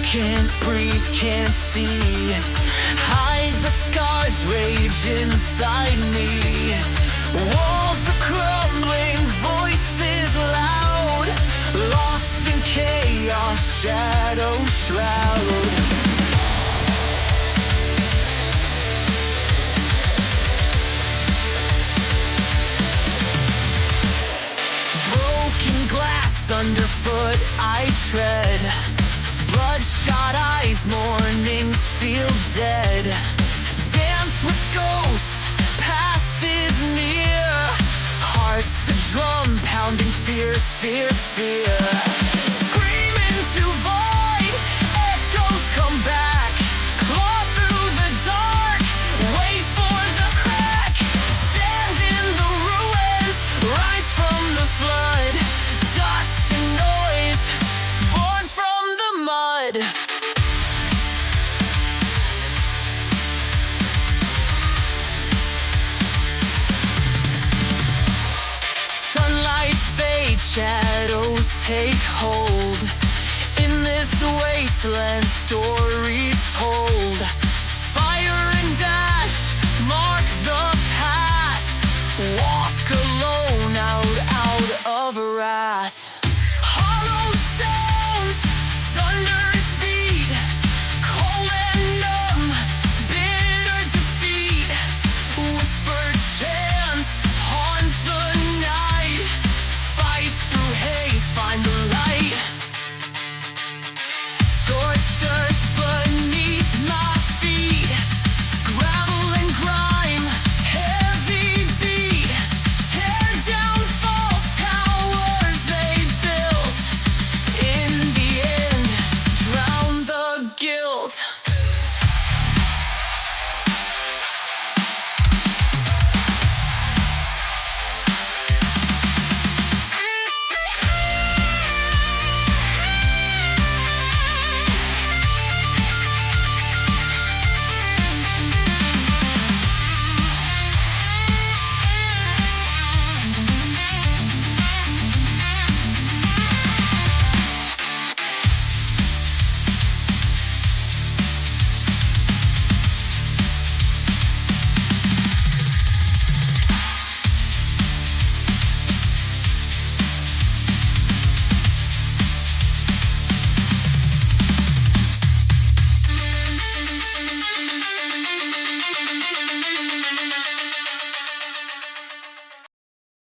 Can't breathe, can't see. Hide the scars, rage inside me. Walls are crumbling, voices loud. Lost in chaos, shadow shroud. Broken glass underfoot I tread. Bloodshot eyes, mornings feel dead. Dance with ghosts, past is near. Hearts a drum, pounding fierce, fierce fear. Scream into void, echoes come back. Claw through the dark, wait for the crack. Stand in the ruins, rise from the flood. Dust and noise, born from the mud. Sunlight fades, shadows take hold. In this wasteland, stories told.